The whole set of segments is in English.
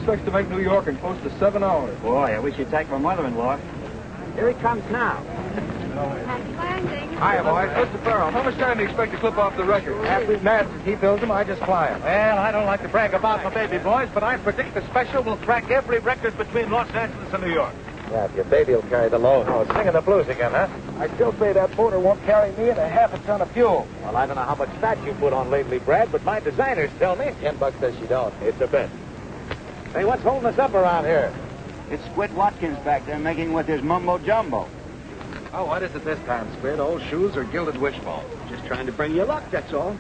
expects to make New York in close to 7 hours. Boy, I wish you'd take my mother-in-law. Here he comes now. Happy landing. Hiya, boys. Mr. Farrell, how much time do you expect to clip off the record? After Madsen, he builds them, I just fly them. Well, I don't like to brag about my baby boys, but I predict the special will crack every record between Los Angeles and New York. Yeah, if your baby will carry the load. Oh, singing the blues again, huh? I still say that motor won't carry me and a half a ton of fuel. Well, I don't know how much fat you put on lately, Brad, but my designers tell me. $10 says you don't. It's a bet. Hey, what's holding us up around here? It's Squid Watkins back there making with his mumbo-jumbo. Oh, what is it this time, Squid? Old shoes or gilded wishbones? Just trying to bring you luck, that's all.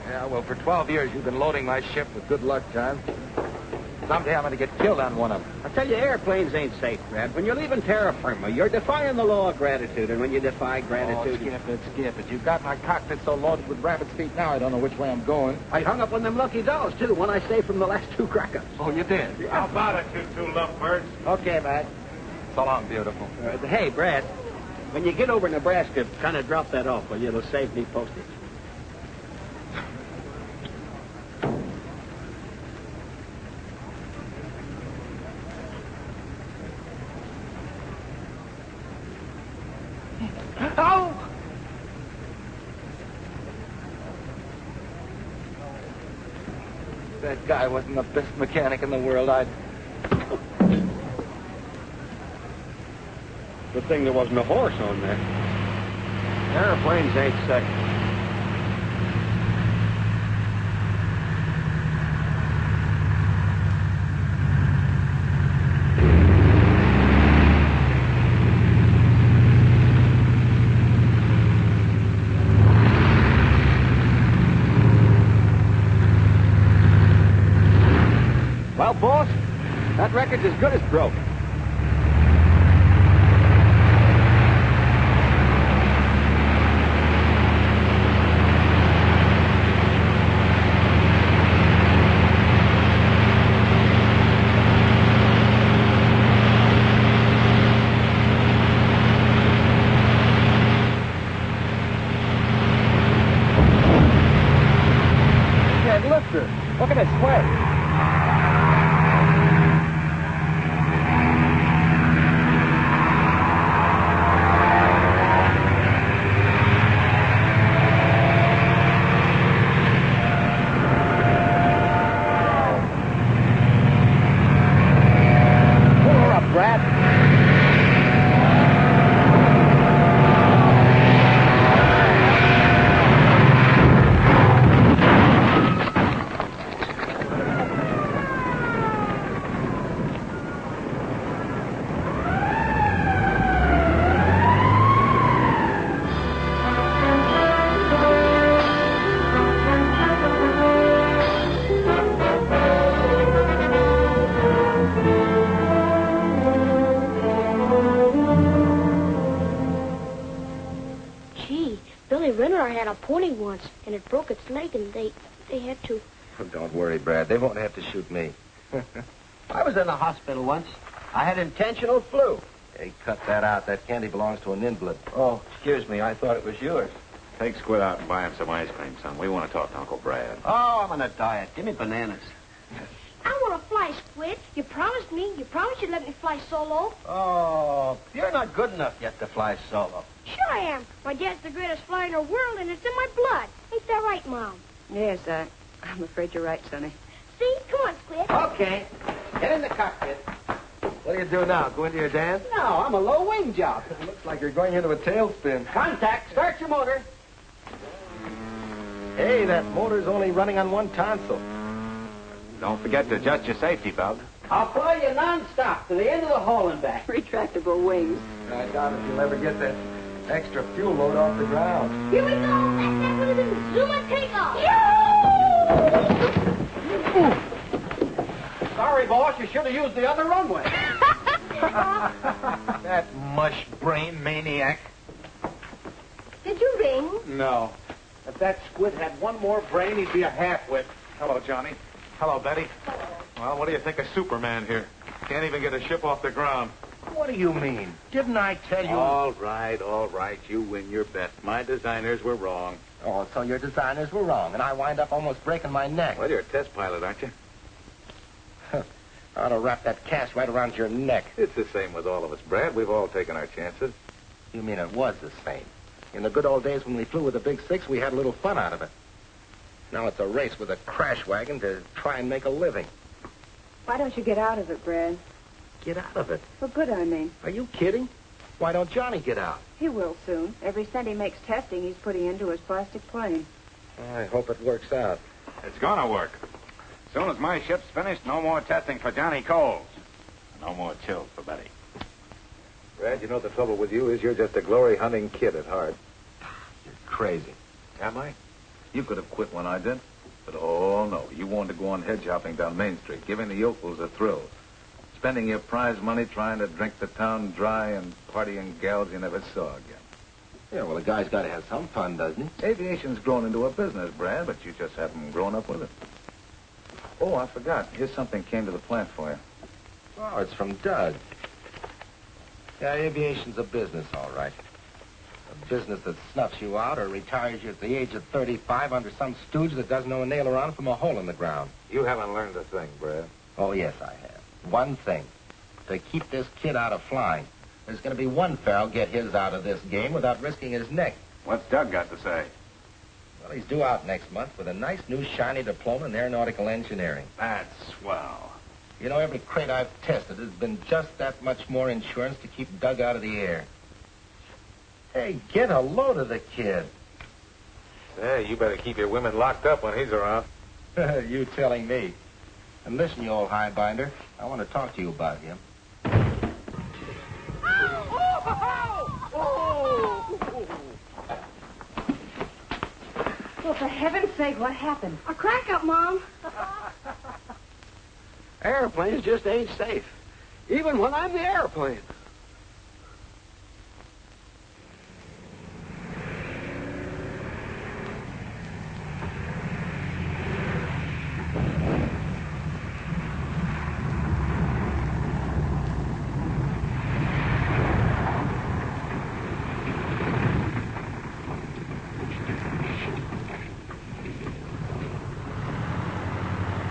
Yeah, well, for 12 years you've been loading my ship with good luck, John. Someday I'm going to get killed on one of them. I tell you, airplanes ain't safe, Brad. When you're leaving terra firma, you're defying the law of gratitude, and when you defy gratitude... Oh, skip it. You've got my cockpit so loaded with rabbit's feet now I don't know which way I'm going. I hung up on them lucky dolls, too, one I saved from the last 2 crackers. Oh, you did? Yeah. How about it, you 2 lovebirds? Okay, Matt. So long, beautiful. Hey, Brad, when you get over Nebraska, kind of drop that off, will you? It'll save me postage. Oh! That guy wasn't the best mechanic in the world. Good thing there wasn't a horse on there. Airplanes ain't safe. Well, boss, that record's as good as broke. Can't lift her. Look at that sweat. Had a pony once, and it broke its leg, and they had to... Oh, don't worry, Brad. They won't have to shoot me. I was in the hospital once. I had intentional flu. Hey, cut that out. That candy belongs to an invalid. Oh, excuse me. I thought it was yours. Take Squid out and buy him some ice cream, son. We want to talk to Uncle Brad. Oh, I'm on a diet. Give me bananas. I want to fly, Squid. You promised me. You promised you'd let me fly solo. Oh, you're not good enough yet to fly solo. Sure I am. My dad's the greatest flyer in the world, and it's in my blood. Ain't that right, Mom? Yes, I'm afraid you're right, Sonny. See? Come on, Squid. Okay. Get in the cockpit. What do you do now? Go into your dance? No, I'm a low-wing job. It looks like you're going into a tailspin. Contact. Start your motor. Hey, that motor's only running on one tonsil. Don't forget to adjust your safety belt. I'll fly you non-stop to the end of the hall and back. Retractable wings. I doubt if you'll ever get that extra fuel load off the ground. Here we go. That would have been zoom and takeoff. Sorry, boss. You should have used the other runway. That mush-brain maniac. Did you ring? No. If that Squid had one more brain, he'd be a half-wit. Hello, Johnny. Hello, Betty. Well, what do you think of Superman here? Can't even get a ship off the ground. What do you mean? Didn't I tell you? All right. You win your bet. My designers were wrong. Oh, so your designers were wrong, and I wind up almost breaking my neck. Well, you're a test pilot, aren't you? I ought to wrap that cast right around your neck. It's the same with all of us, Brad. We've all taken our chances. You mean it was the same? In the good old days when we flew with the Big Six, we had a little fun out of it. Now it's a race with a crash wagon to try and make a living. Why don't you get out of it, Brad? Get out of it. For good, I mean. Are you kidding? Why don't Johnny get out? He will soon. Every cent he makes testing, he's putting into his plastic plane. I hope it works out. It's gonna work. As soon as my ship's finished, no more testing for Johnny Coles. No more chills for Betty. Brad, you know the trouble with you is you're just a glory-hunting kid at heart. You're crazy. Am I? You could have quit when I did. But, oh, no. You wanted to go on head shopping down Main Street, giving the yokels a thrill. Spending your prize money trying to drink the town dry and partying gals you never saw again. Yeah, well, a guy's got to have some fun, doesn't he? Aviation's grown into a business, Brad, but you just haven't grown up with it. Oh, I forgot. Here's something came to the plant for you. Oh, it's from Doug. Yeah, aviation's a business, all right. A business that snuffs you out or retires you at the age of 35 under some stooge that doesn't know a nail around from a hole in the ground. You haven't learned a thing, Brad. Oh, yes, I have. One thing. To keep this kid out of flying. There's going to be one fellow get his out of this game without risking his neck. What's Doug got to say? Well, he's due out next month with a nice new shiny diploma in aeronautical engineering. That's swell. You know, every crate I've tested has been just that much more insurance to keep Doug out of the air. Hey, get a load of the kid. Hey, you better keep your women locked up when he's around. You telling me. And listen, you old highbinder, I want to talk to you about him. Well, for heaven's sake, what happened? A crack up, Mom. Airplanes just ain't safe. Even when I'm the airplane.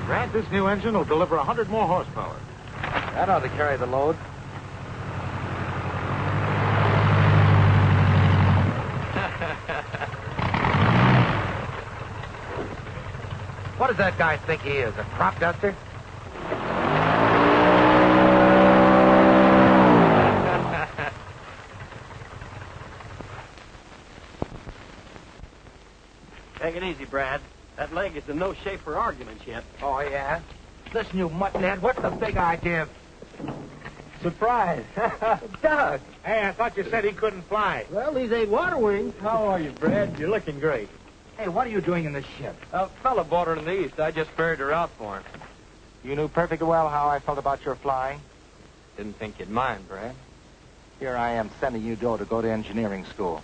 Brad, this new engine will deliver 100 more horsepower. That ought to carry the load. What does that guy think he is, a crop duster? Take it easy, Brad. That leg is in no shape for arguments yet. Oh, yeah? Listen, you muttonhead, what's the big idea? Surprise. Doug! Hey, I thought you said he couldn't fly. Well, these ain't water wings. How are you, Brad? You're looking great. Hey, what are you doing in this ship? A fella bought her in the East. I just ferried her out for him. You knew perfectly well how I felt about your flying. Didn't think you'd mind, Brad. Here I am sending you dough to go to engineering school.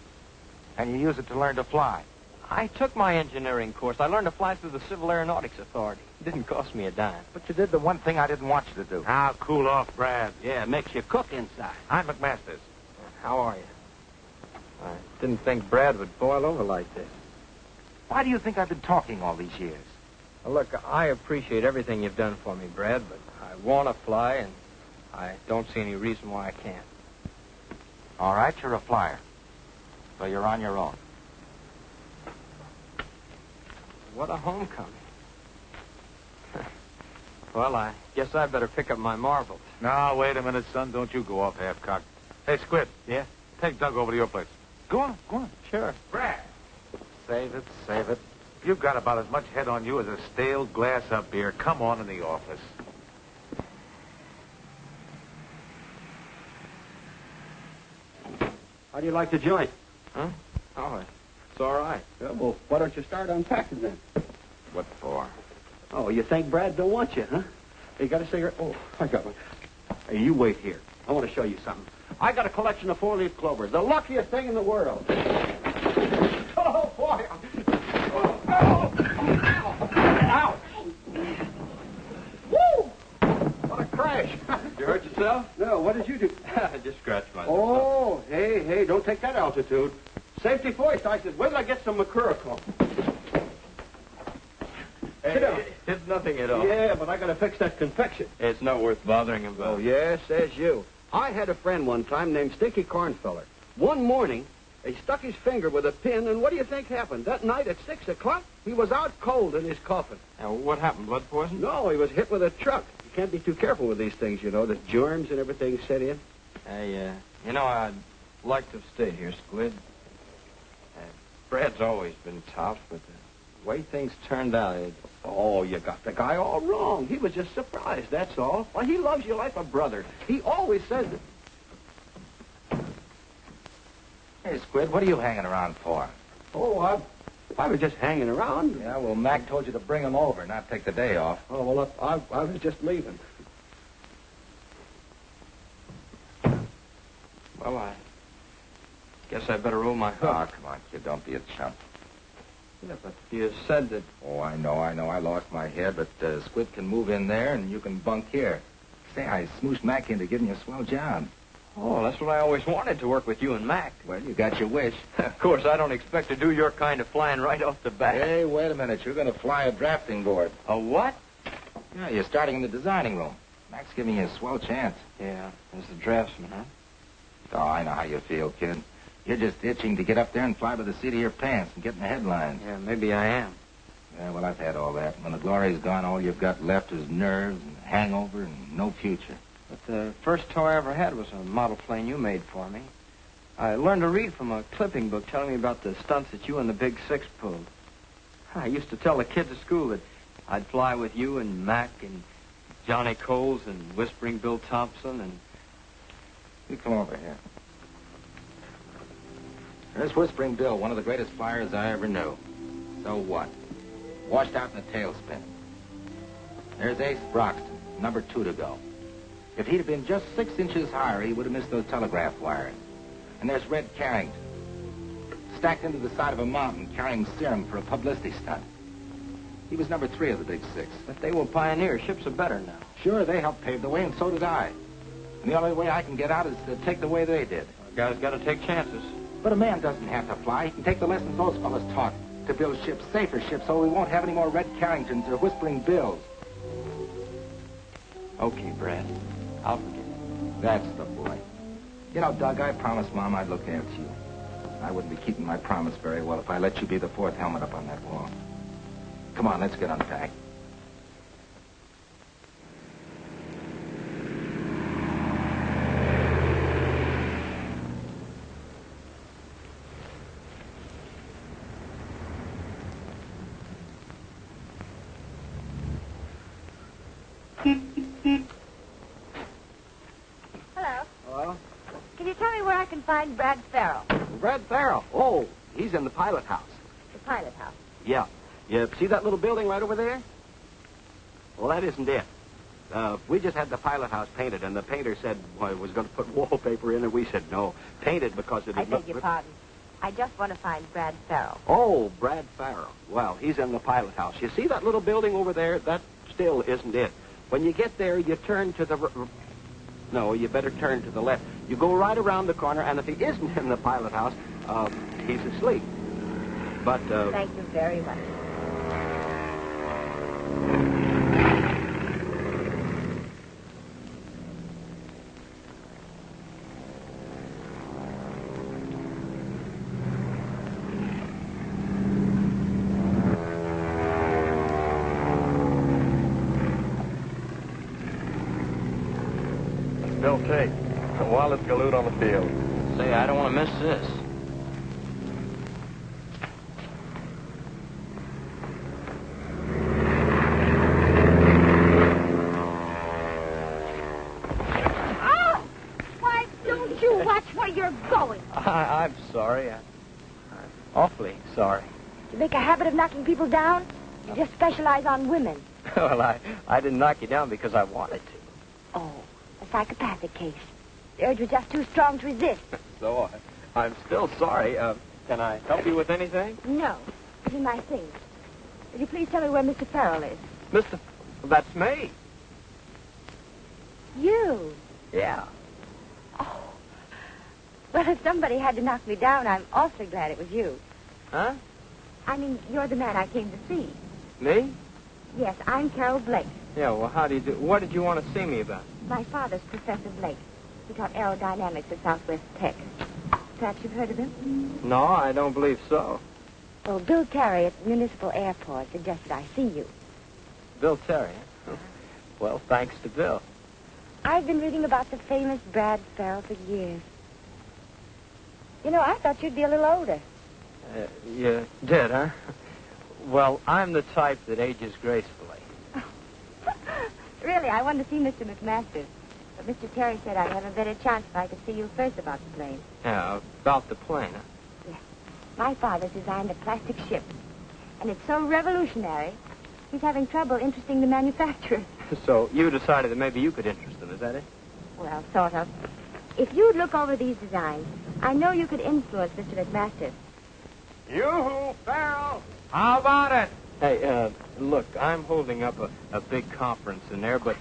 And you use it to learn to fly. I took my engineering course. I learned to fly through the Civil Aeronautics Authority. It didn't cost me a dime. But you did the one thing I didn't want you to do. Now, cool off, Brad. Yeah, it makes you cook inside. I'm McMaster's. How are you? I didn't think Brad would boil over like this. Why do you think I've been talking all these years? Well, look, I appreciate everything you've done for me, Brad, but I want to fly, and I don't see any reason why I can't. All right, you're a flyer. So you're on your own. What a homecoming. Well, I guess I better pick up my marbles. Now, wait a minute, son. Don't you go off half-cocked. Hey, Squid. Yeah? Take Doug over to your place. Go on, go on. Sure. Brad. Save it, save it. You've got about as much head on you as a stale glass of beer. Come on in the office. How do you like the joint? Huh? Oh, it's all right. Yeah, well, why don't you start unpacking then? What for? Oh, you think Brad don't want you, huh? Hey, you got a cigarette? Oh, I got one. Hey, you wait here. I want to show you something. I got a collection of four-leaf clovers. The luckiest thing in the world. Oh, boy. Oh, oh. Ow. Woo! What a crash. You hurt yourself? No, what did you do? I just scratched myself. Oh, hey, don't take that altitude. Safety first. I said, wait till I get some Mercurochrome. Sit down. It's nothing at all. Yeah, but I got to fix that confection. It's not worth bothering about. Oh, yes, says you. I had a friend one time named Stinky Cornfeller. One morning, he stuck his finger with a pin, and what do you think happened? That night at 6 o'clock, he was out cold in his coffin. Now, what happened? Blood poison? No, he was hit with a truck. You can't be too careful with these things, you know. The germs and everything set in. Hey, I'd like to have stayed here, Squid. Brad's always been tough, but the way things turned out, Oh, you got the guy all wrong. He was just surprised, that's all. Why, he loves you like a brother. He always says it. Hey, Squid, what are you hanging around for? Oh, I was just hanging around. Yeah, well, Mac told you to bring him over, not take the day off. Oh, well, I was just leaving. well, I guess I better roll my hook. Oh, come on, kid, don't be a chump. Yeah, but you said that... Oh, I know. I lost my head, but Squid can move in there, and you can bunk here. Say, I smooshed Mac into giving you a swell job. Oh, that's what I always wanted, to work with you and Mac. Well, you got your wish. Of course, I don't expect to do your kind of flying right off the bat. Hey, wait a minute. You're going to fly a drafting board. A what? Yeah, you're starting in the designing room. Mac's giving you a swell chance. Yeah, as the draftsman, huh? Oh, I know how you feel, kid. You're just itching to get up there and fly by the seat of your pants and get in the headlines. Yeah, maybe I am. Yeah, well, I've had all that. When the glory's gone, all you've got left is nerves and hangover and no future. But the first toy I ever had was a model plane you made for me. I learned to read from a clipping book telling me about the stunts that you and the Big Six pulled. I used to tell the kids at school that I'd fly with you and Mac and Johnny Coles and Whispering Bill Thompson and... You come over here. There's Whispering Bill, one of the greatest flyers I ever knew. So what? Washed out in a tailspin. There's Ace Broxton, number 2 to go. If he'd have been just 6 inches higher, he would have missed those telegraph wires. And there's Red Carrington, stacked into the side of a mountain carrying serum for a publicity stunt. He was number 3 of the Big Six. But they were pioneers. Ships are better now. Sure, they helped pave the way, and so did I. And the only way I can get out is to take the way they did. A guy's got to take chances. But a man doesn't have to fly. He can take the lessons those fellas taught to build ships, safer ships, so we won't have any more Red Carringtons or Whispering Bills. Okay, Brad. I'll forget it. That's the boy. You know, Doug, I promised Mom I'd look after you. I wouldn't be keeping my promise very well if I let you be the 4th helmet up on that wall. Come on, let's get unpacked. Hello. Hello? Can you tell me where I can find Brad Farrell? Brad Farrell. Oh, he's in the pilot house. The pilot house. Yeah. You see that little building right over there? Well, that isn't it. We just had the pilot house painted, and the painter said he was going to put wallpaper in, and we said no. Painted because it I is... beg your pardon. I just want to find Brad Farrell. Oh, Brad Farrell. Well, he's in the pilot house. You see that little building over there? That still isn't it. When you get there, you turn to the... No, you better turn to the left. You go right around the corner, and if he isn't in the pilot house, he's asleep. But, Thank you very much. Bill Tate, the wildest galoot on the field. Say, I don't want to miss this. Oh! Why don't you watch where you're going? I'm sorry. I'm awfully sorry. You make a habit of knocking people down? You just specialize on women. Well, I didn't knock you down because I wanted to. Oh, a psychopathic case. The urge was just too strong to resist. So I'm still sorry. Can I help you with anything? No. Give me my things. Will you please tell me where Mr. Farrell is? Mr. That's me. You? Yeah. Oh. Well, if somebody had to knock me down, I'm awfully glad it was you. Huh? I mean, you're the man I came to see. Me? Yes, I'm Carol Blake. Yeah, well, how do you do? What did you want to see me about? My father's Professor Blake. He taught aerodynamics at Southwest Tech. Perhaps you've heard of him? No, I don't believe so. Well, Bill Terry at the Municipal Airport suggested I see you. Bill Terry, huh? Well, thanks to Bill. I've been reading about the famous Brad Farrell for years. You know, I thought you'd be a little older. You did, huh? Well, I'm the type that ages gracefully. Really, I wanted to see Mr. McMasters. But Mr. Terry said I'd have a better chance if I could see you first about the plane. Yeah, about the plane, huh? Yes. My father designed a plastic ship. And it's so revolutionary, he's having trouble interesting the manufacturers. So you decided that maybe you could interest them, is that it? Well, sort of. If you'd look over these designs, I know you could influence Mr. McMasters. Yoo-hoo, Farrell! How about it? Hey, look, I'm holding up a big conference in there, but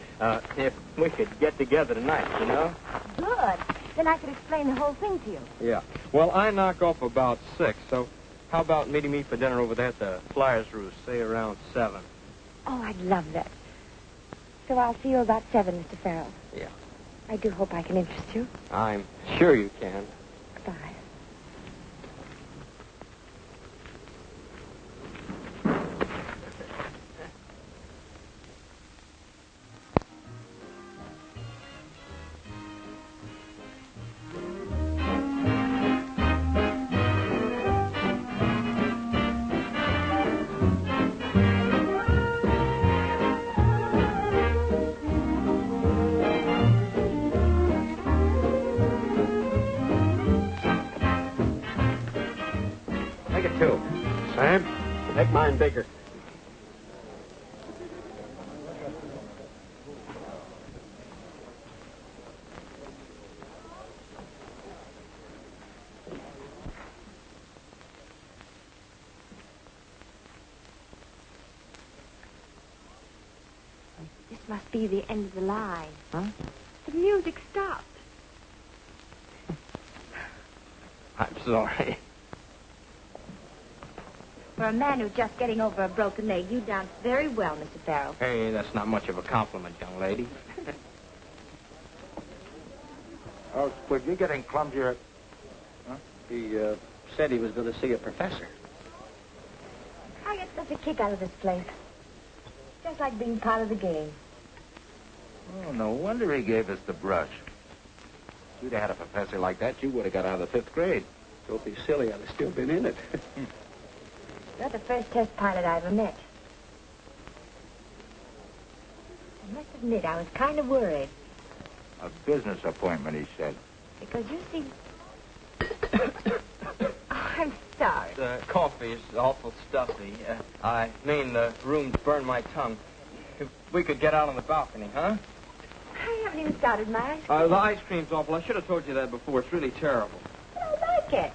if we could get together tonight, you know? Good. Then I could explain the whole thing to you. Yeah. Well, I knock off about 6, so how about meeting me for dinner over there at the Flyers Roost, say around 7? Oh, I'd love that. So I'll see you about 7, Mr. Farrell. Yeah. I do hope I can interest you. I'm sure you can. Goodbye. Make it 2. Sam, make mine bigger. This must be the end of the line. Huh? The music stopped. I'm sorry. For a man who's just getting over a broken leg, you danced very well, Mr. Farrell. Hey, that's not much of a compliment, young lady. Oh, well, you're getting clumsier. He said he was going to see a professor. I get such a kick out of this place. Just like being part of the game. Oh, no wonder he gave us the brush. If you'd had a professor like that, you would have got out of the 5th grade. Don't be silly. I'd have still been in it. You're the first test pilot I ever met. I must admit, I was kind of worried. A business appointment, he said. Because you see... Oh, I'm sorry. The coffee's awful stuffy. I mean, the room's burned my tongue. If we could get out on the balcony, huh? I haven't even started my ice cream. The ice cream's awful. I should have told you that before. It's really terrible. I don't like it.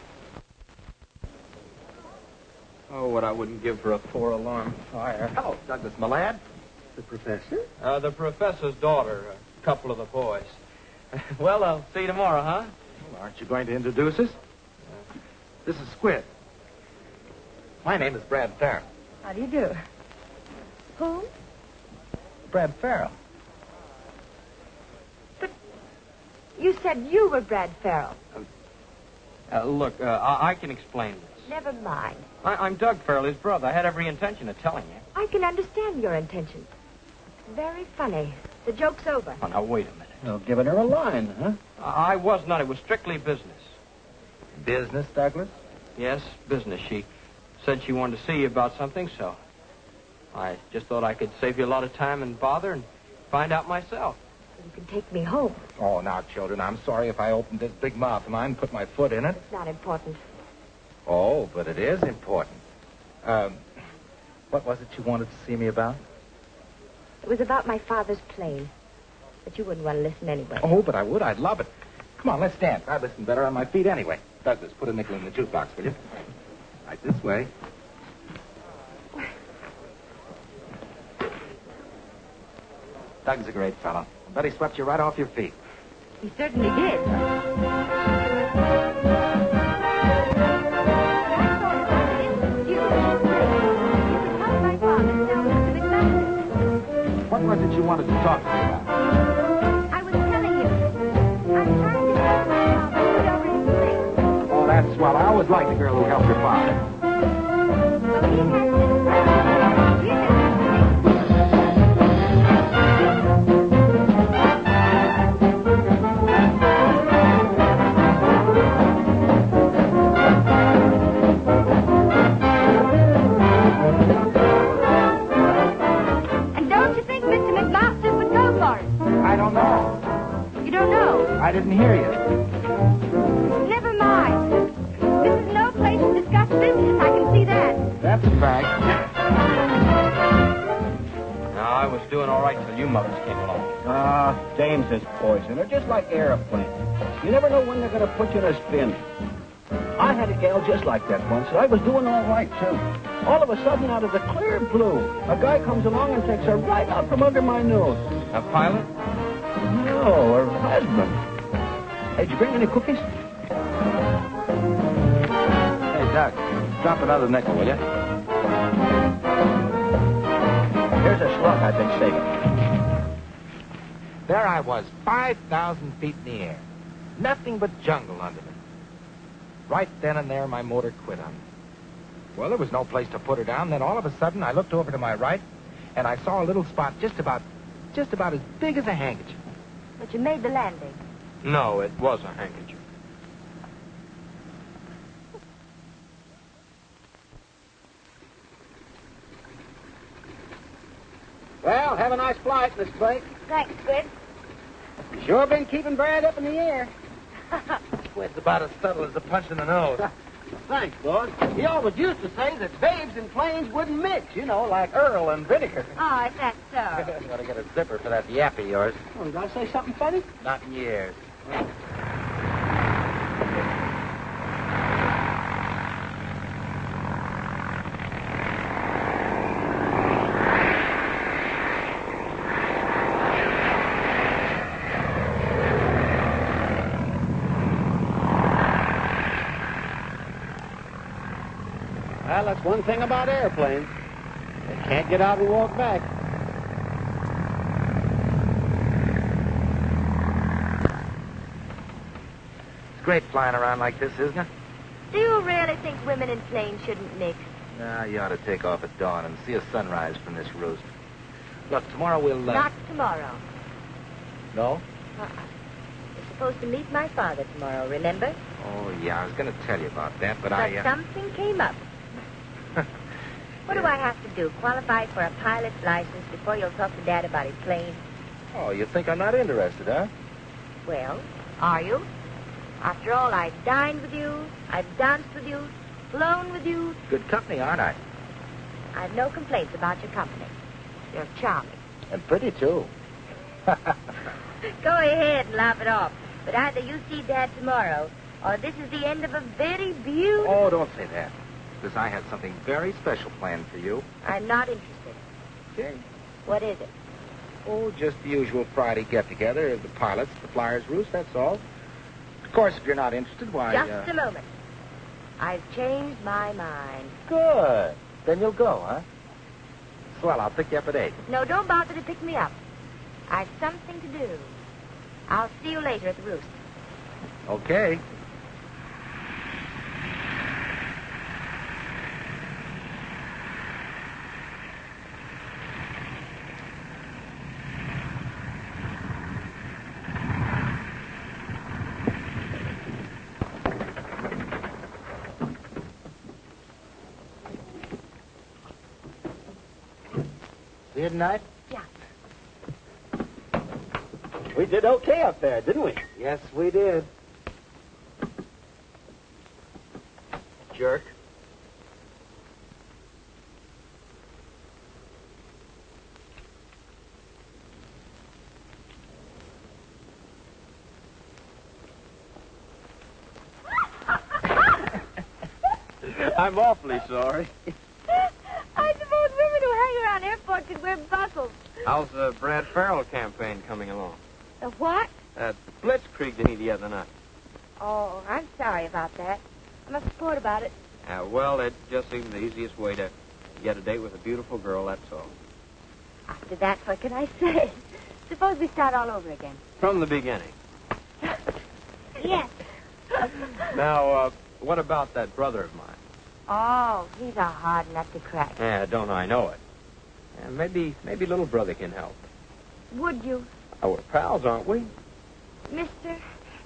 Oh, what I wouldn't give for a 4-alarm fire. Hello, Douglas, my lad. The professor? The professor's daughter, a couple of the boys. Well, I'll see you tomorrow, huh? Well, aren't you going to introduce us? This is Squid. My name is Brad Farrell. How do you do? Who? Brad Farrell. But you said you were Brad Farrell. Look, I can explain this. Never mind. I'm Doug Farrell, his brother. I had every intention of telling you. I can understand your intention. Very funny. The joke's over. Oh, now, wait a minute. Well, giving her a line, huh? I was not. It was strictly business. Business, Douglas? Yes, business. She said she wanted to see you about something, so I just thought I could save you a lot of time and bother and find out myself. You can take me home. Oh, now, children, I'm sorry if I opened this big mouth of mine and put my foot in it. It's not important. Oh, but it is important. What was it you wanted to see me about? It was about my father's plane. But you wouldn't want to listen anyway. Oh, but I would. I'd love it. Come on, let's dance. I listen better on my feet anyway. Douglas, put a nickel in the jukebox, will you? Right this way. Doug's a great fellow. I bet he swept you right off your feet. He certainly did. You could help my father tell Mr. McMasters. wanted to talk to me about? I was telling you. I'm trying to help my father put over his plate. Oh, that's swell. I always liked the girl who helped her father. Well, he has I didn't hear you. Never mind. This is no place to discuss business. I can see that. That's a fact. No, I was doing all right till you mothers came along. Dames is poison. They're just like airplanes. You never know when they're going to put you in a spin. I had a gal just like that once, and I was doing all right, too. All of a sudden, out of the clear blue, a guy comes along and takes her right out from under my nose. A pilot? No, her husband. Hey, did you bring any cookies? Hey, Doc, drop another nickel, will you? Here's a slug I've been saving. There I was, 5,000 feet in the air. Nothing but jungle under me. Right then and there, my motor quit on me. Well, there was no place to put her down. Then all of a sudden, I looked over to my right, and I saw a little spot just about as big as a handkerchief. But you made the landing. No, it was a handkerchief. Well, have a nice flight, Miss Blake. Thanks, Squid. Sure been keeping Brad up in the air. Squid's about as subtle as a punch in the nose. Thanks, boss. He always used to say that babes and planes wouldn't mix, you know, like Earl and vinegar. Oh, is that so? You ought to get a zipper for that yap of yours. Oh, did I say something funny? Not in years. Well, that's one thing about airplanes. They can't get out and walk back. It's great flying around like this, isn't it? Do you really think women in planes shouldn't mix? Nah, you ought to take off at dawn and see a sunrise from this roost. Look, tomorrow we'll... Not tomorrow. No? You're supposed to meet my father tomorrow, remember? Oh, yeah, I was going to tell you about that, but But something came up. What do I have to do? Qualify for a pilot's license before you'll talk to Dad about his plane? Oh, you think I'm not interested, huh? Well, are you? After all, I've dined with you, I've danced with you, flown with you. Good company, aren't I? I've no complaints about your company. You're charming. And pretty, too. Go ahead and laugh it off. But either you see Dad tomorrow, or this is the end of a very beautiful... Oh, don't say that. Because I had something very special planned for you. I'm not interested. Okay. What is it? Oh, just the usual Friday get-together of the pilots, the Flyers' Roost, that's all. Of course, if you're not interested, why... Just a moment. I've changed my mind. Good. Then you'll go, huh? Swell, I'll pick you up at 8. No, don't bother to pick me up. I've something to do. I'll see you later at the roost. Okay. See you tonight? Yeah. We did okay up there, didn't we? Yes, we did. Jerk. I'm awfully sorry. I suppose women who hang around airports could wear buckles. How's the Brad Farrell campaign coming along? The what? That blitzkrieg to me the other night. Oh, I'm sorry about that. I must report about it. Well, it just seemed the easiest way to get a date with a beautiful girl, that's all. After that, what can I say? Suppose we start all over again. From the beginning. Yes. Now, what about that brother of mine? Oh, he's a hard nut to crack. Yeah, don't I know it? Yeah, maybe little brother can help. Would you? Oh, we're pals, aren't we? Mister,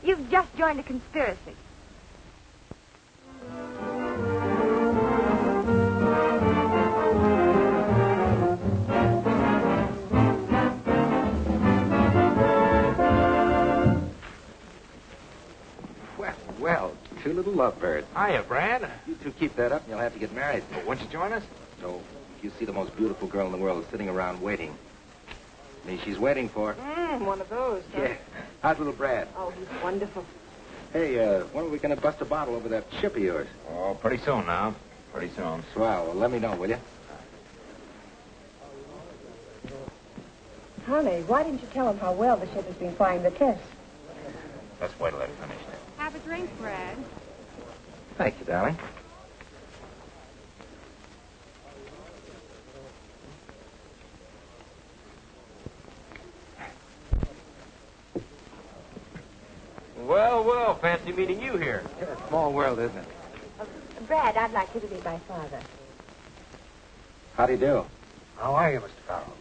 you've just joined a conspiracy. Well, two little lovebirds. Hiya, Brad. You two keep that up and you'll have to get married. Won't you join us? So, if you see the most beautiful girl in the world sitting around waiting, me she's waiting for. One of those, huh? Yeah. How's little Brad? Oh, he's wonderful. Hey, when are we going to bust a bottle over that ship of yours? Oh, pretty soon now. Pretty soon. Swell. Well, let me know, will you? Honey, why didn't you tell him how well the ship has been flying the test? Let's wait till they're finished. Have a drink, Brad. Thank you, darling. Well, fancy meeting you here. Yeah, small world, isn't it? Brad, I'd like you to be my father. How do you do? How are you, Mr. Farrell?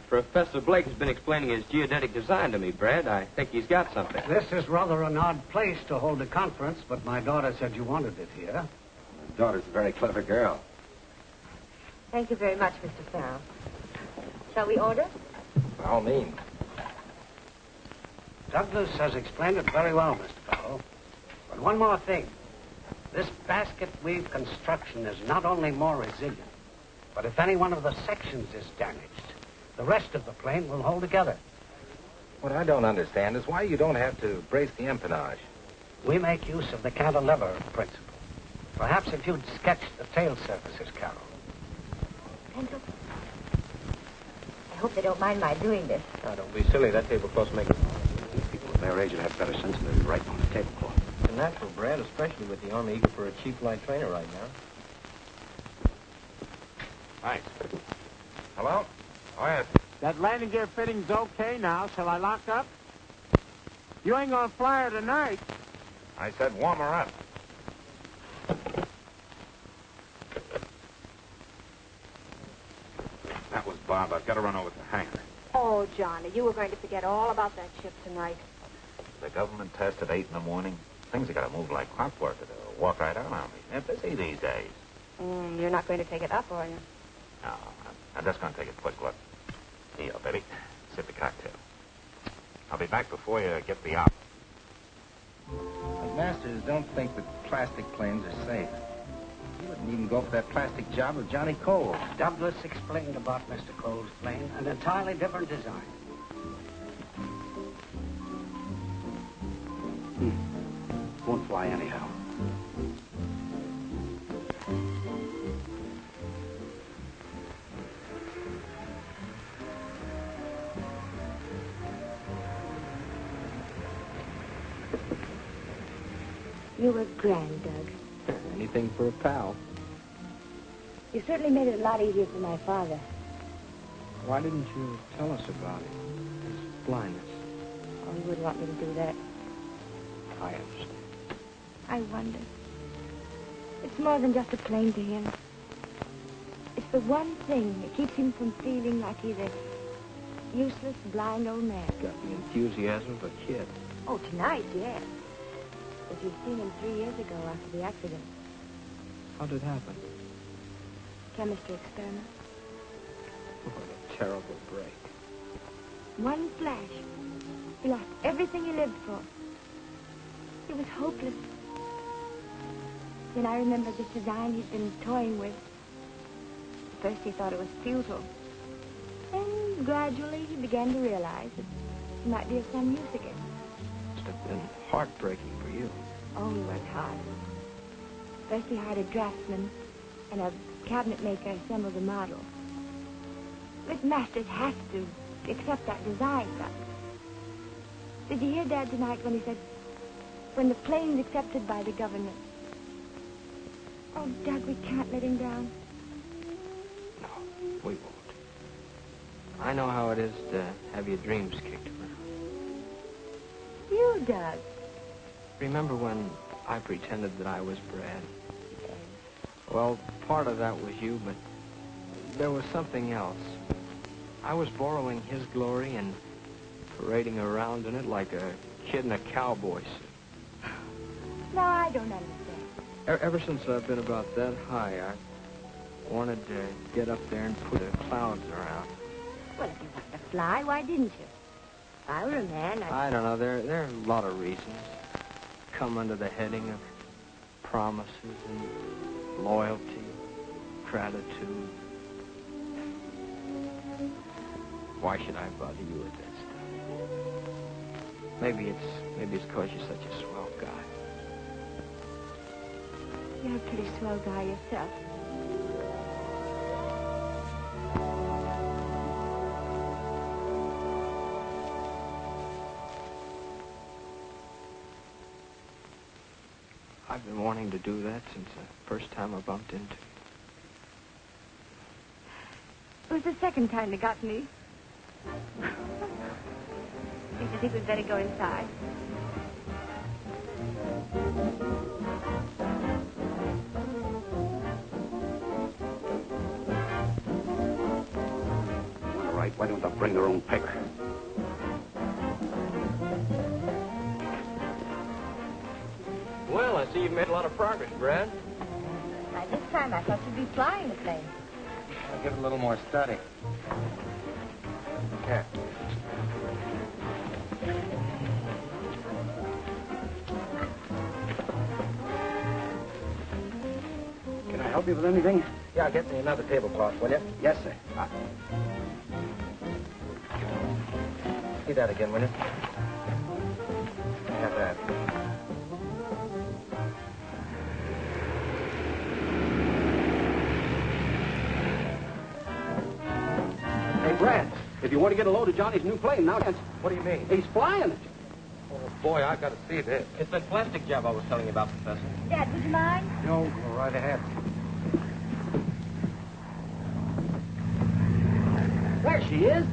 Professor Blake has been explaining his geodetic design to me, Brad. I think he's got something. This is rather an odd place to hold a conference, but my daughter said you wanted it here. My daughter's a very clever girl. Thank you very much, Mr. Farrell. Shall we order? By all means. Douglas has explained it very well, Mr. Farrell. But one more thing. This basket weave construction is not only more resilient, but if any one of the sections is damaged, the rest of the plane will hold together. What I don't understand is why you don't have to brace the empennage. We make use of the cantilever principle. Perhaps if you'd sketch the tail surfaces, Carol. Pencil? I hope they don't mind my doing this. Now, don't be silly. That tablecloth's making... These people of their age would have better sense than writing on the tablecloth. It's natural, Brad, especially with the Army eager for a cheap flight trainer right now. Thanks. Hello? Oh, yes. That landing gear fitting's okay now. Shall I lock up? You ain't gonna fly her tonight. I said warm her up. That was Bob. I've got to run over to the hangar. Oh, Johnny, you were going to forget all about that ship tonight. The government test at 8 in the morning. Things have got to move like clockwork or they'll walk right out on me. They're busy these days. You're not going to take it up, are you? No, I'm just going to take a quick look. Here, Betty. Sip the cocktail. I'll be back before you get the op. The masters don't think that plastic planes are safe. You wouldn't even go for that plastic job with Johnny Cole. Douglas explained about Mr. Cole's plane, an entirely different design. Won't fly anyhow. You were grand, Doug. Anything for a pal. You certainly made it a lot easier for my father. Why didn't you tell us about it? His blindness. Oh, he wouldn't want me to do that. I understand. I wonder. It's more than just a plane to him. It's the one thing that keeps him from feeling like he's a useless, blind old man. Got the enthusiasm of a kid. Oh, tonight, yes. But you've seen him 3 years ago after the accident. How did it happen? Chemistry experiment. What a terrible break. One flash. He lost everything he lived for. It was hopeless. Then I remembered this design he'd been toying with. At first he thought it was futile. Then gradually he began to realize that he might be of some use again. Must have been heartbreaking for you. Oh, he worked hard. First he hired a draftsman, and a cabinet maker assembled a model. But masters have to accept that design, Doug. Did you hear Dad tonight when he said, when the plane's accepted by the government? Oh, Doug, we can't let him down. No. We won't. I know how it is to have your dreams kicked around. You, Doug. Remember when I pretended that I was Brad? Well, part of that was you, but there was something else. I was borrowing his glory and parading around in it like a kid in a cowboy suit. No, I don't understand. Ever since I've been about that high, I wanted to get up there and put the clouds around. Well, if you wanted to fly, why didn't you? If I were a man, I don't know. There are a lot of reasons. Come under the heading of promises and loyalty, gratitude. Why should I bother you with that stuff? Maybe it's because you're such a swell guy. You're a pretty swell guy yourself. I've been wanting to do that since the first time I bumped into you. It was the second time they got me. Don't you think we'd better go inside? All right, why don't they bring their own paper? Well, I see you've made a lot of progress, Brad. By this time, I thought you'd be flying the plane. I'll give it a little more study. Here. Can I help you with anything? Yeah, get me another tablecloth, will you? Yes, sir. See that again, will you? Have that. Hey, Brad, if you want to get a load of Johnny's new plane, now, What do you mean? he's flying it. Oh, boy, I've got to see this. It's that plastic job I was telling you about, Professor. Dad, would you mind? No, go right ahead. There she is.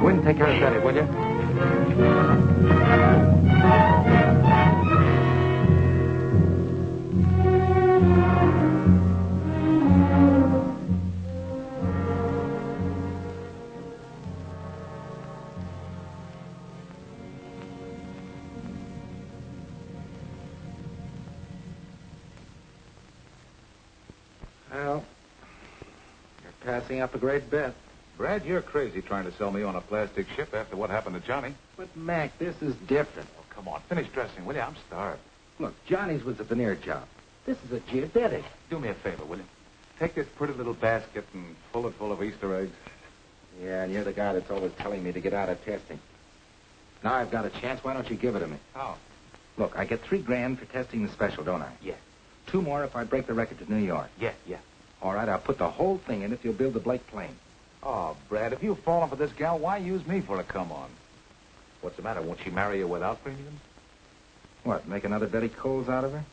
Go in and take care of Betty, will you? Well, you're passing up a great bet. Brad, you're crazy trying to sell me on a plastic ship after what happened to Johnny. But, Mac, this is different. Oh, come on. Finish dressing, will you? I'm starved. Look, Johnny's was a veneer job. This is a geodetic. Do me a favor, will you? Take this pretty little basket and fill it full of Easter eggs. Yeah, and you're the guy that's always telling me to get out of testing. Now I've got a chance. Why don't you give it to me? How? Look, I get $3,000 for testing the special, don't I? Yeah. 2 more if I break the record to New York. Yeah. All right, I'll put the whole thing in if you'll build the Blake plane. Oh, Brad, if you've fallen for this gal, why use me for a come-on? What's the matter? Won't she marry you without premiums? What, make another Betty Coles out of her?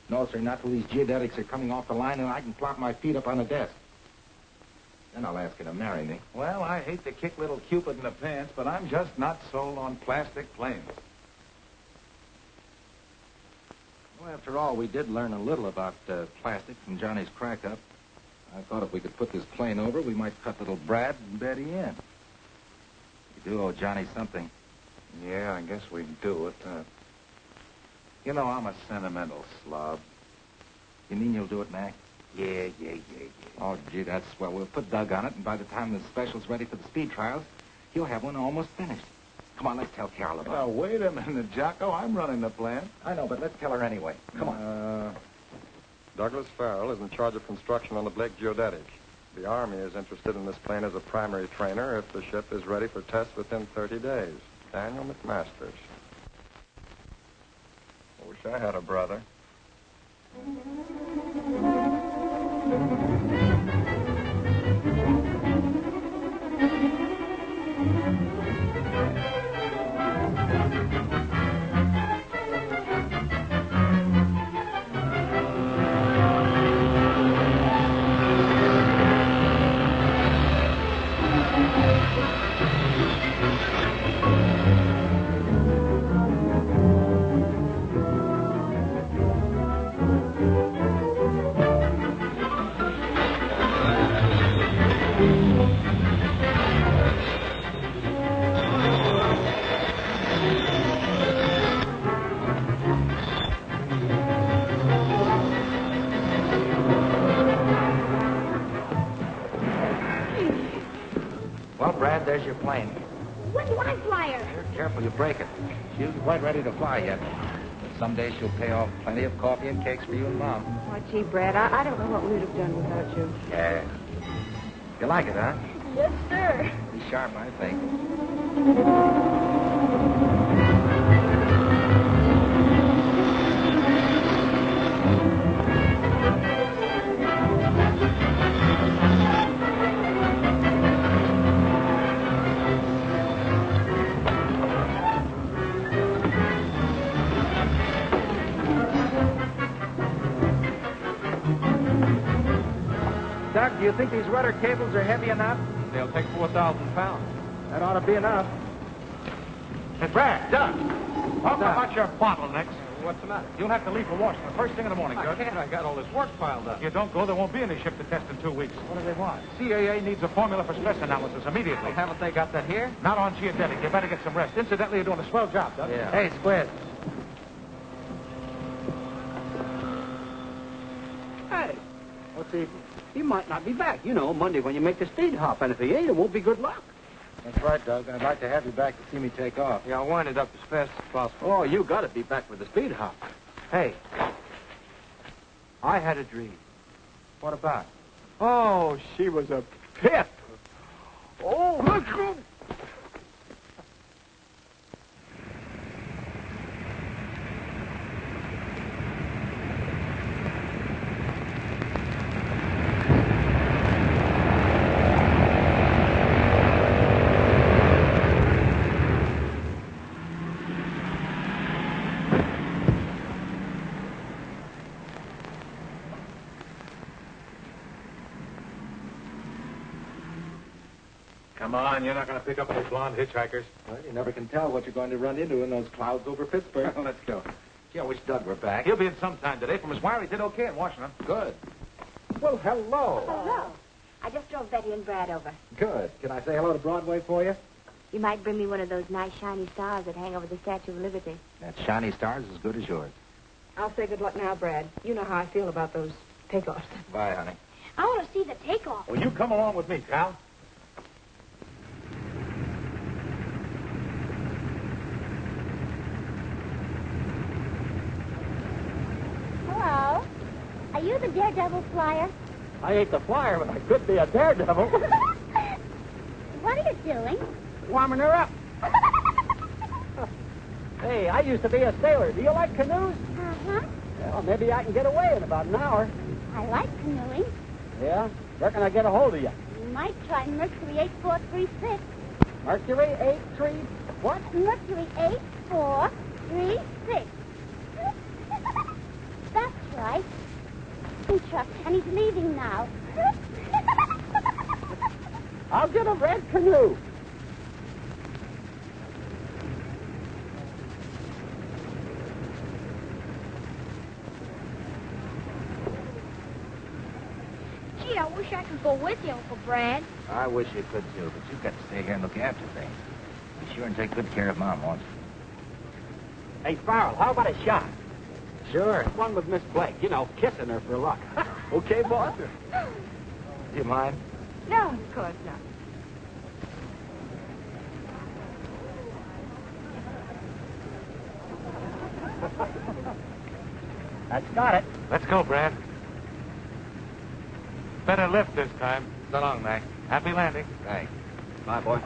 No, sir, not till these geodetics are coming off the line and I can plop my feet up on the desk. Then I'll ask her to marry me. Well, I hate to kick little Cupid in the pants, but I'm just not sold on plastic planes. Well, after all, we did learn a little about plastic from Johnny's crack-up. I thought if we could put this plane over, we might cut little Brad and Betty in. We do owe Johnny something. Yeah, I guess we do it. You know, I'm a sentimental slob. You mean you'll do it, Mac? Yeah. Oh, gee, that's swell. We'll put Doug on it, and by the time the special's ready for the speed trials, he'll have one almost finished. Come on, let's tell Carol about it. Now, wait a minute, Jocko. I'm running the plant. I know, but let's tell her anyway. Come on. Douglas Farrell is in charge of construction on the Blake Geodetic. The Army is interested in this plane as a primary trainer if the ship is ready for tests within 30 days. Daniel McMasters. I wish I had a brother. Well, Brad, there's your plane. When do I fly her? Careful, you break it. She isn't quite ready to fly yet. But someday she'll pay off plenty of coffee and cakes for you and Mom. Oh, gee, Brad, I don't know what we would have done without you. Yeah. You like it, huh? Yes, sir. Be sharp, I think. Doc, do you think these rudder cables are heavy enough? They'll take 4,000 pounds. That ought to be enough. Hey, Brad, Doug, talk about your bottlenecks. What's the matter? You'll have to leave for Washington first thing in the morning, I Doug. can't. I got all this work piled up. If you don't go, there won't be any ship to test in 2 weeks. What do they want? CAA needs a formula for stress analysis immediately. Well, haven't they got that here? Not on geodetic. You better get some rest. Incidentally, you're doing a swell job, Doug. Yeah. Hey, Squid. Hey, what's he might not be back, Monday when you make the speed hop. And if he ain't, it won't be good luck. That's right, Doug. I'd like to have you back to see me take off. Yeah, I'll wind it up as fast as possible. Oh, you got to be back with the speed hop. Hey, I had a dream. What about? Oh, she was a pip. Oh, let's go. Come on, you're not going to pick up any blonde hitchhikers. Well, you never can tell what you're going to run into in those clouds over Pittsburgh. Let's go. Gee, I wish Doug were back. He'll be in sometime today. From his wire, he did okay in Washington. Good. Well, hello. Hello. I just drove Betty and Brad over. Good. Can I say hello to Broadway for you? You might bring me one of those nice shiny stars that hang over the Statue of Liberty. That shiny star's as good as yours. I'll say good luck now, Brad. You know how I feel about those takeoffs. Bye, honey. I want to see the takeoff. Well, you come along with me, pal. Hello. Are you the daredevil flyer? I ain't the flyer, but I could be a daredevil. What are you doing? Warming her up. Hey, I used to be a sailor. Do you like canoes? Uh-huh. Well, maybe I can get away in about an hour. I like canoeing. Yeah? Reckon I get a hold of you. You might try Mercury 8436. Mercury 83... What? Mercury 8436. That's right. Chuck, and he's leaving now. I'll get a red canoe. Gee, I wish I could go with you, Uncle Brad. I wish you could, too, but you've got to stay here and look after things. Be sure and take good care of Mom once. Hey, Farrell, how about a shot? Sure. One with Miss Blake. You know, kissing her for luck. Okay, boss? Do you mind? No, of course not. That's got it. Let's go, Brad. Better lift this time. So long, Mac. Happy landing. Thanks. Bye, boy.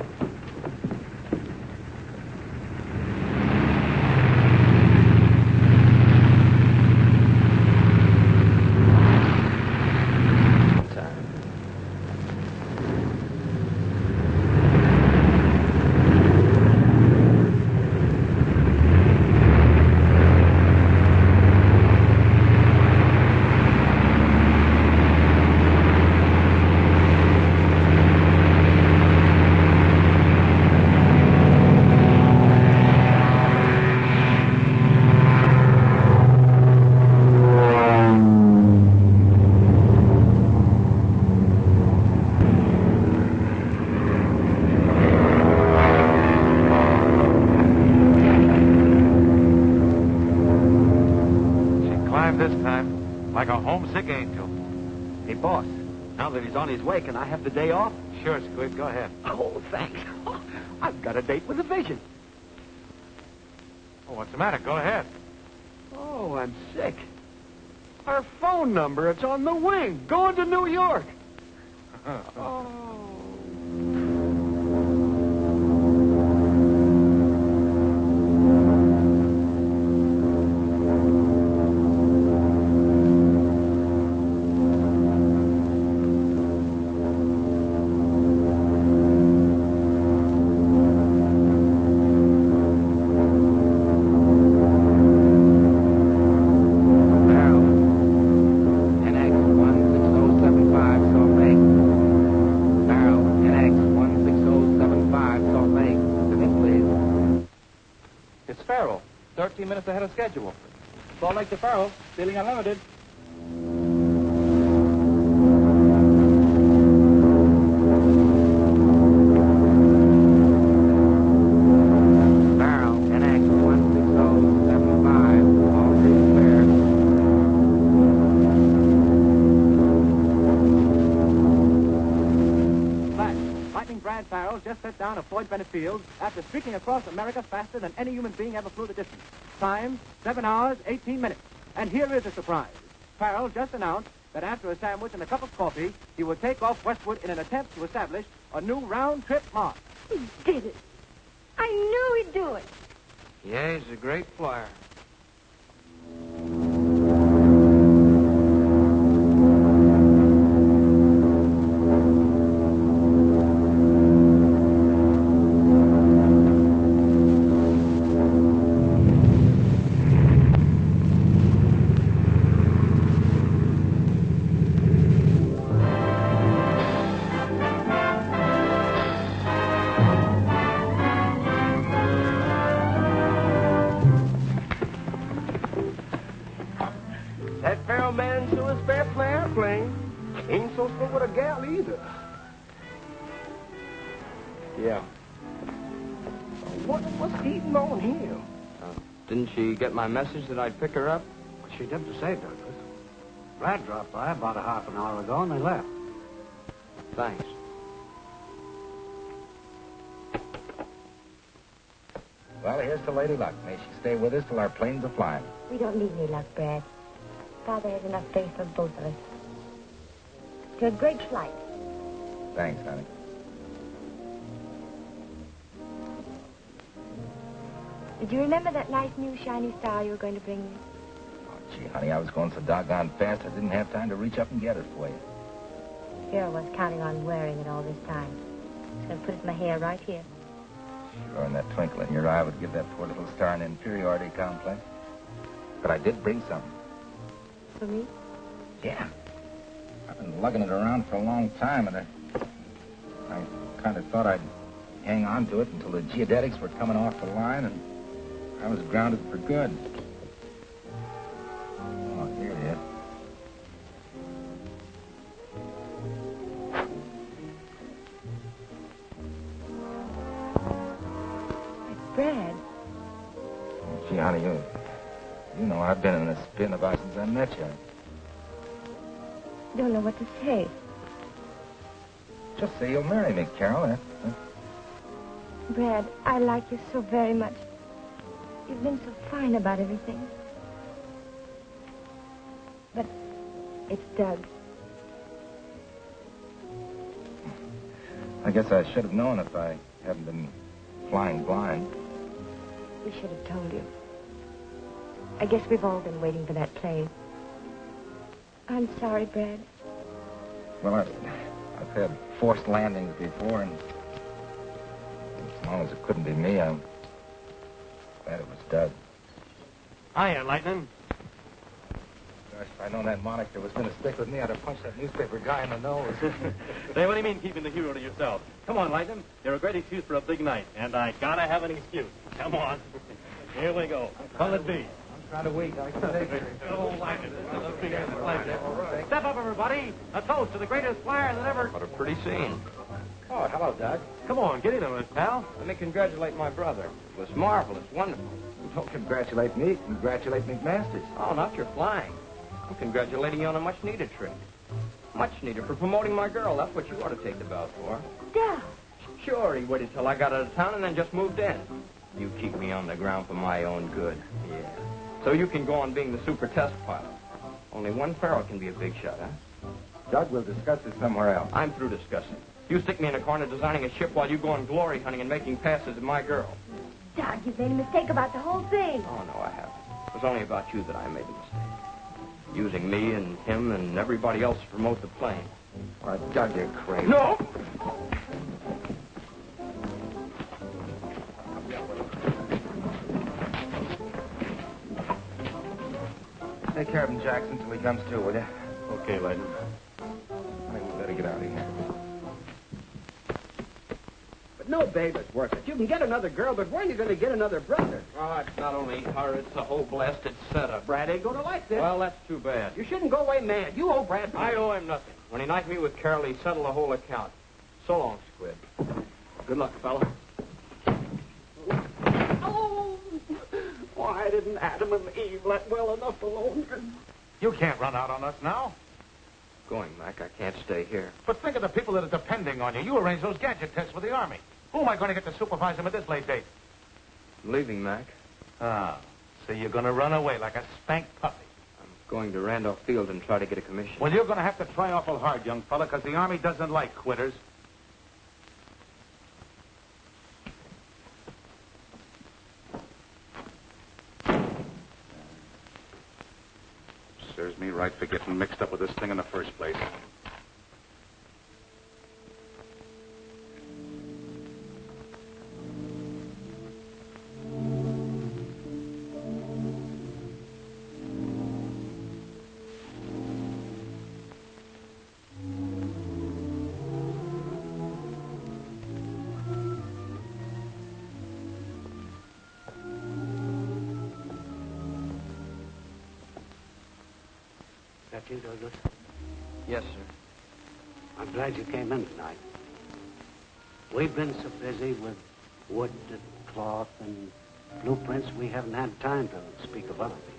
This time, like a homesick angel. Hey, boss, now that he's on his way, can I have the day off? Sure, Squid, go ahead. Oh, thanks. I've got a date with the vision. Oh, what's the matter? Go ahead. Oh, I'm sick. Our phone number, it's on the wing, going to New York. Oh. It's Farrell, 13 minutes ahead of schedule. Salt Lake to Farrell, Stealing Unlimited. Barrel, NX 16075, all three spares. Flash, Lightning Brad Farrell just set down at Floyd Bennett Field after streaking across America faster than any human being ever flew the distance. Time, 7 hours, 18 minutes. And here is a surprise. Farrell just announced that after a sandwich and a cup of coffee, he would take off westward in an attempt to establish a new round-trip mark. He did it. I knew he'd do it. Yeah, he's a great flyer. That Farrell man sure is fair play airplane. Ain't so slow with a gal either. Yeah. What's eating on him? Didn't she get my message that I'd pick her up? She never said, Douglas. Brad dropped by about a half an hour ago, and they left. Thanks. Well, here's to Lady Luck. May she stay with us till our planes are flying. We don't need any luck, Brad. Father has enough faith for both of us. To a great flight. Thanks, honey. Did you remember that nice new shiny star you were going to bring me? Oh, gee, honey, I was going so doggone fast I didn't have time to reach up and get it for you. Here I was counting on wearing it all this time. I was going to put it in my hair right here. Sure, and that twinkle in your eye would give that poor little star an inferiority complex. But I did bring something. For me? Yeah. I've been lugging it around for a long time, and I kind of thought I'd hang on to it until the geodetics were coming off the line, and I was grounded for good. Oh, here it is. It's Brad. Gee, honey, you know I've been in this spin about since I met you. Don't know what to say. Just say you'll marry me, Carol. Brad, I like you so very much. You've been so fine about everything. But it's Doug. I guess I should have known if I hadn't been flying blind. We should have told you. I guess we've all been waiting for that plane. I'm sorry, Brad. Well, I've had forced landings before, and as long as it couldn't be me, I'm glad it was Doug. Hiya, Lightning. Gosh, if I'd known that moniker was going to stick with me, I'd have punched that newspaper guy in the nose. Say, what do you mean keeping the hero to yourself? Come on, Lightning. You're a great excuse for a big night, and I gotta have an excuse. Come on. Here we go. Come it be. Try to wait. I can take it. Oh, Lightning. Step up, everybody. A toast to the greatest flyer that ever... What a pretty scene. Oh, hello, Doug. Come on, get in on it, pal. Let me congratulate my brother. It was marvelous, wonderful. Don't congratulate me. Congratulate McMasters. Oh, not your flying. I'm congratulating you on a much-needed trip. Much needed for promoting my girl. That's what you ought to take the belt for. Doug! Sure, he waited till I got out of town and then just moved in. You keep me on the ground for my own good. Yeah. So you can go on being the super test pilot. Only one Farrell can be a big shot, huh? Doug, we'll discuss this somewhere else. I'm through discussing. You stick me in a corner designing a ship while you go on glory hunting and making passes at my girl. Doug, you've made a mistake about the whole thing. Oh, no, I haven't. It was only about you that I made the mistake. Using me and him and everybody else to promote the plane. Why, Doug, you're crazy. No! Take care of him, Jackson, till he comes to, will you? Okay, Lightning. I think we better get out of here. But no babe is worth it. You can get another girl, but where are you going to get another brother? Oh, it's not only her, it's the whole blasted setup. Brad ain't going to like this. Well, that's too bad. You shouldn't go away mad. You owe Brad money. I owe him nothing. When he knifed me with Carol, he settled the whole account. So long, Squid. Good luck, fella. Oh, why didn't Adam and Eve let well enough alone? You can't run out on us now. Going, Mac. I can't stay here. But think of the people that are depending on you. You arranged those gadget tests with the Army. Who am I going to get to supervise them at this late date? I'm leaving, Mac. Ah, so you're going to run away like a spanked puppy. I'm going to Randolph Field and try to get a commission. Well, you're going to have to try awful hard, young fella, because the Army doesn't like quitters. Serves me right for getting mixed up with this thing in the first place. That you, Douglas? Yes, sir. I'm glad you came in tonight. We've been so busy with wood and cloth and blueprints, we haven't had time to speak of other things.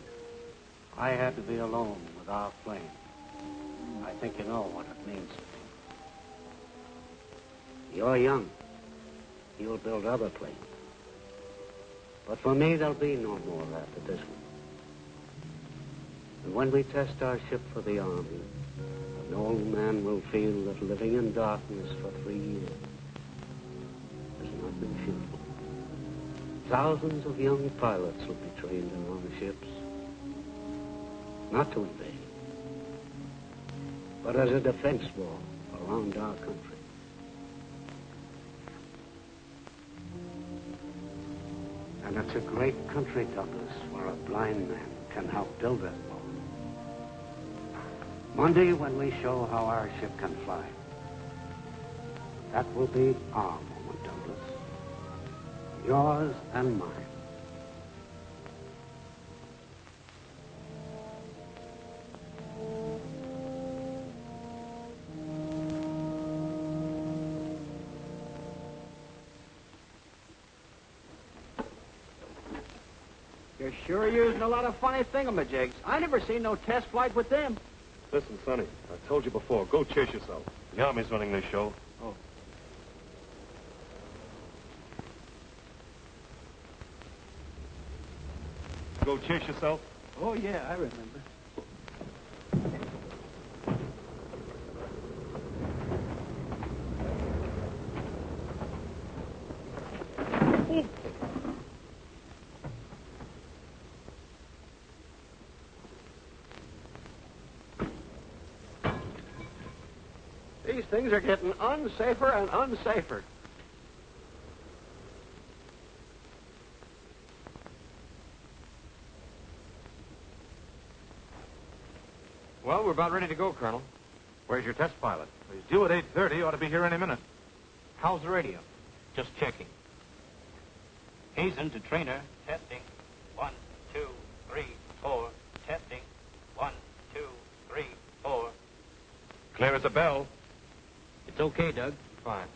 I had to be alone with our plane. I think you know what it means. You're young. You'll build other planes. But for me, there'll be no more after this one. And when we test our ship for the Army, an old man will feel that living in darkness for 3 years has not been futile. Thousands of young pilots will be trained in our ships, not to invade, but as a defense wall around our country. And it's a great country, Douglas, where a blind man can help build that wall. Monday, when we show how our ship can fly, that will be our moment, Douglas. Yours and mine. You're sure using a lot of funny thingamajigs. I never seen no test flight with them. Listen, Sonny, I told you before, go chase yourself. The Army's running this show. Oh. Go chase yourself? Oh, yeah, I remember. These things are getting unsafer and unsafer. Well, we're about ready to go, Colonel. Where's your test pilot? He's due at 8:30. Ought to be here any minute. How's the radio? Just checking. Hazen to trainer. Testing. 1, 2, 3, 4. Testing. 1, 2, 3, 4. Clear as a bell. It's okay, Doug. Fine.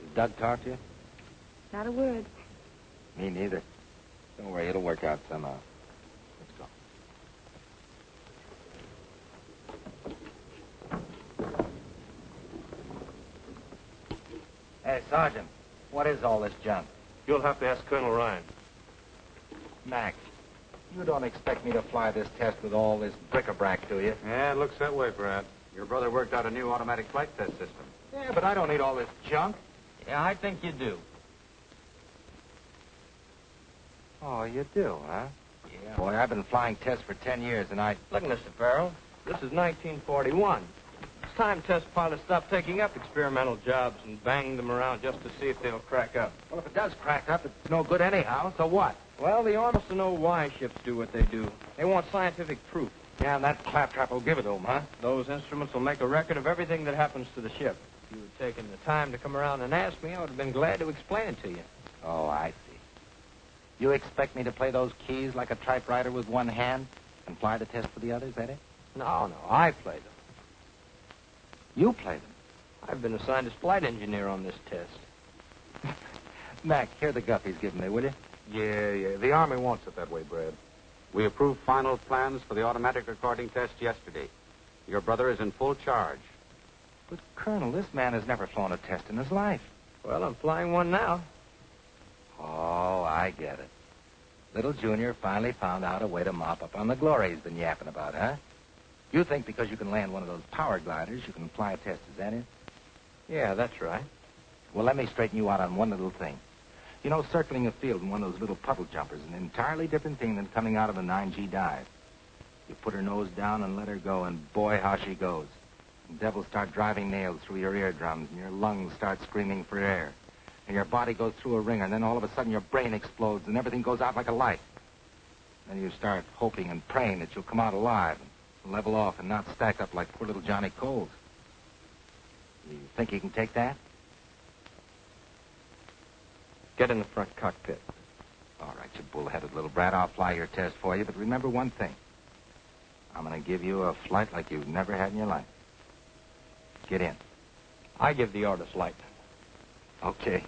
Did Doug talk to you? Not a word. Me neither. Don't worry, it'll work out somehow. Let's go. Hey, Sergeant, what is all this junk? You'll have to ask Colonel Ryan. Mac, you don't expect me to fly this test with all this bric-a-brac, do you? Yeah, it looks that way, Brad. Your brother worked out a new automatic flight test system. Yeah, but I don't need all this junk. Yeah, I think you do. Oh, you do, huh? Yeah. Boy, I've been flying tests for 10 years, and I... Look, Mr. Farrell, this is 1941. It's time test pilots stop taking up experimental jobs and bang them around just to see if they'll crack up. Well, if it does crack up, it's no good anyhow, so what? Well, the authors to know why ships do what they do. They want scientific proof. Yeah, and that claptrap will give it to them, huh? Those instruments will make a record of everything that happens to the ship. If you had taken the time to come around and ask me, I would have been glad to explain it to you. Oh, I see. You expect me to play those keys like a typewriter with one hand and fly the test for the others, Eddie? No, I play them. You play them? I've been assigned as flight engineer on this test. Mac, hear the guff he's giving me, will you? Yeah. The Army wants it that way, Brad. We approved final plans for the automatic recording test yesterday. Your brother is in full charge. But, Colonel, this man has never flown a test in his life. Well, I'm flying one now. Oh, I get it. Little Junior finally found out a way to mop up on the glory he's been yapping about, huh? You think because you can land one of those power gliders, you can fly a test, is that it? Yeah, that's right. Well, let me straighten you out on one little thing. You know, circling a field in one of those little puddle jumpers is an entirely different thing than coming out of a 9G dive. You put her nose down and let her go, and boy, how she goes. The devils start driving nails through your eardrums, and your lungs start screaming for air. And your body goes through a ringer, and then all of a sudden your brain explodes, and everything goes out like a light. Then you start hoping and praying that you'll come out alive and level off and not stack up like poor little Johnny Coles. You think you can take that? Get in the front cockpit. All right, you bull-headed little brat. I'll fly your test for you, but remember one thing. I'm going to give you a flight like you've never had in your life. Get in. I give the orders, Light. Okay.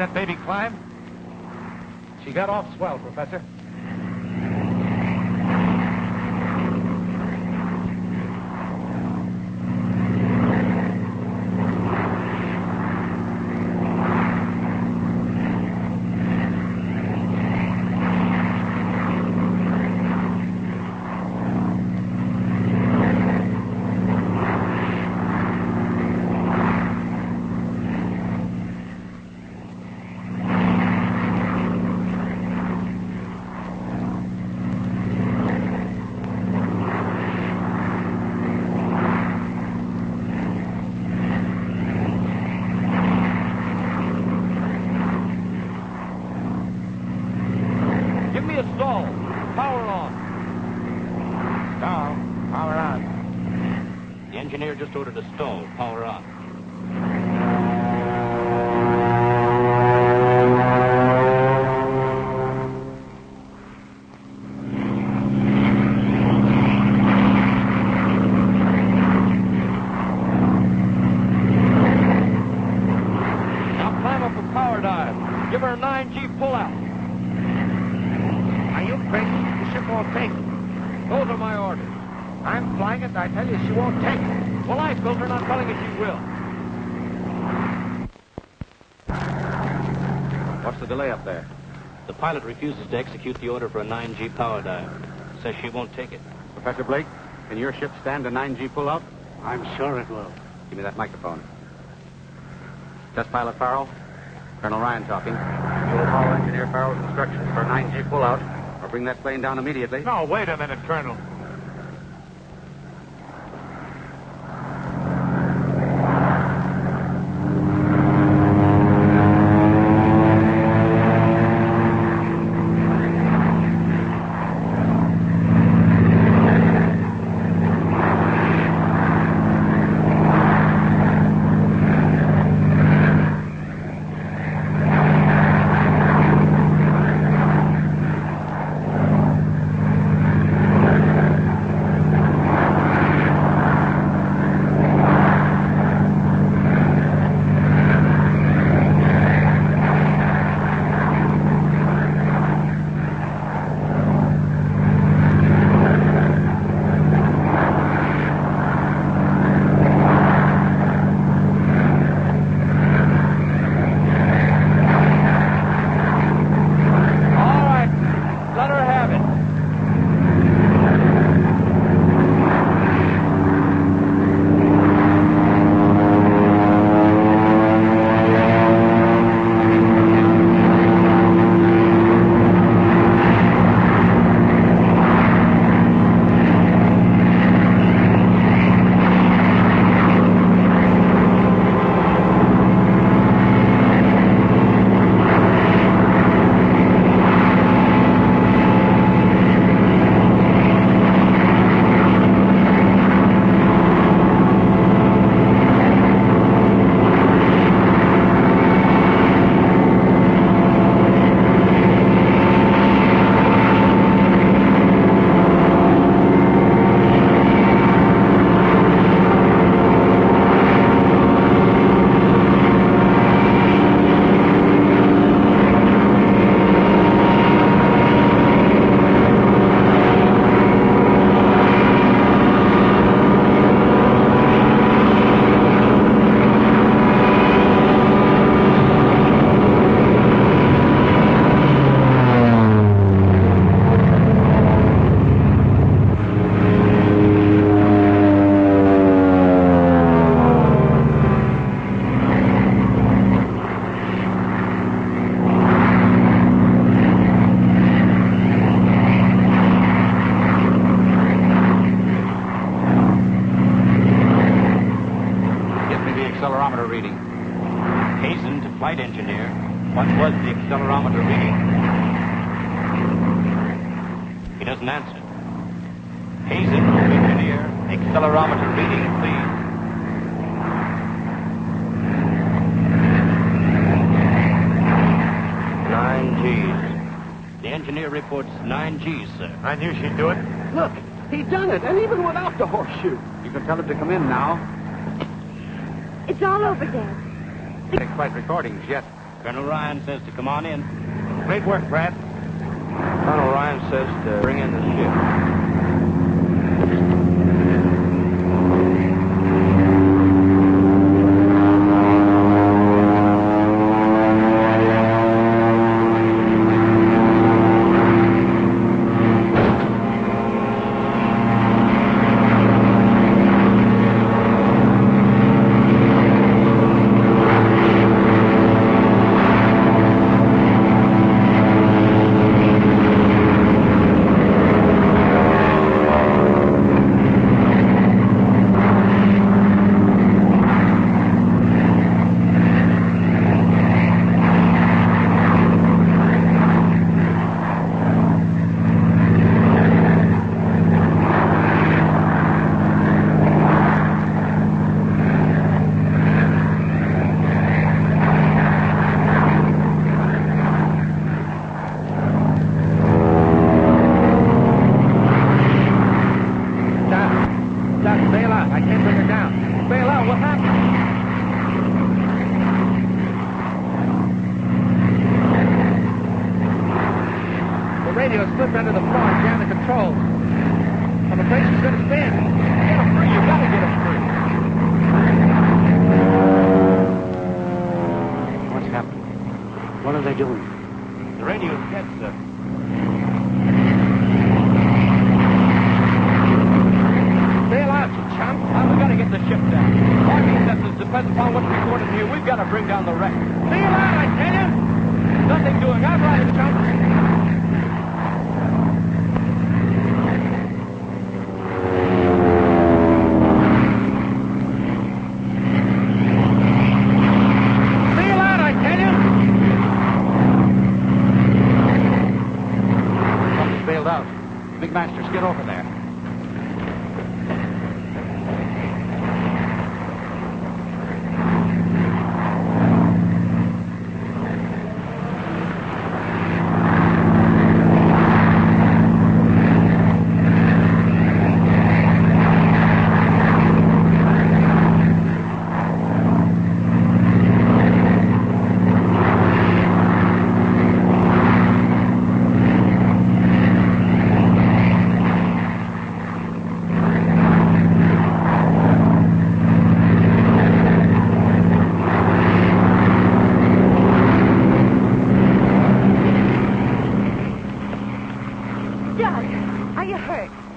that baby climb? She got off swell, Professor. Just ordered a stall. Power on. Now climb up a power dive. Give her a 9G pullout. Are you crazy? The ship won't take it. Those are my orders. I'm flying it, and I tell you she won't take it. Well, I built her, not telling you she will. What's the delay up there? The pilot refuses to execute the order for a 9G power dive. Says she won't take it. Professor Blake, can your ship stand a 9G pullout? I'm sure it will. Give me that microphone. Test pilot Farrell. Colonel Ryan talking. You'll follow Engineer Farrell's instructions for a 9G pullout, or bring that plane down immediately. No, wait a minute, Colonel. flight engineer, what was the accelerometer reading? He doesn't answer. Hazen, engineer, accelerometer reading, please. The engineer reports 9 Gs, sir. I knew she'd do it. Look, he done it, and even without the horseshoe. You can tell him to come in now. It's all over, Dad. Take flight recordings yet. Colonel Ryan says to come on in. Great work, Brad. Colonel Ryan says to bring in the ship.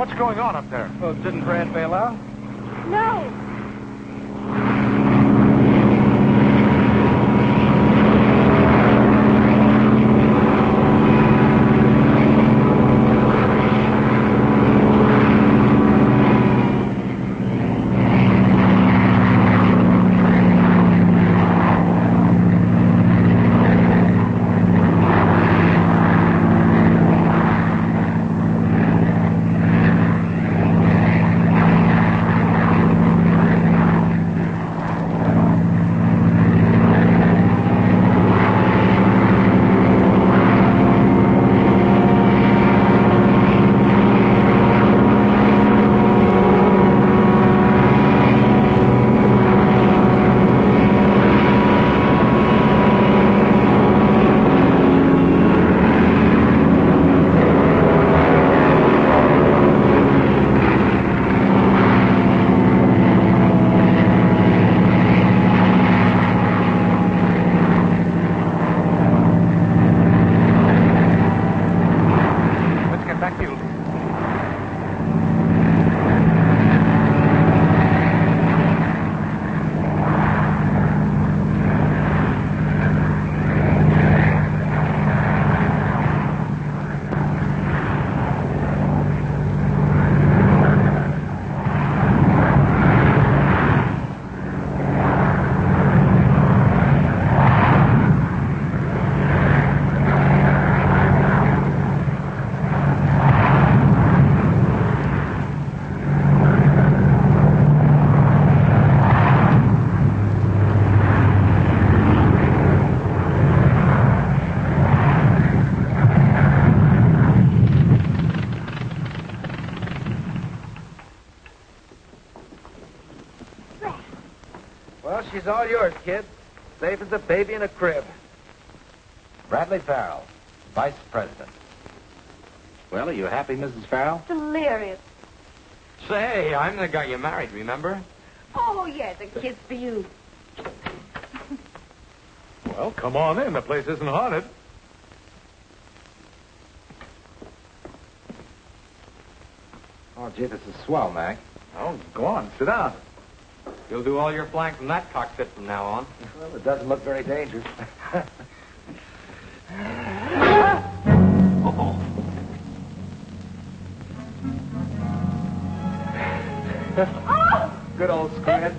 What's going on up there? Well, didn't Brad bail out? No. Well, she's all yours, kid. Safe as a baby in a crib. Bradley Farrell, Vice President. Well, are you happy, Mrs. Farrell? Delirious. Say, I'm the guy you married, remember? Oh, yes, a kiss for you. Well, come on in. The place isn't haunted. Oh, gee, this is swell, Mac. Oh, go on. Sit down. You'll do all your flying from that cockpit from now on. Well, it doesn't look very dangerous. Good old squid.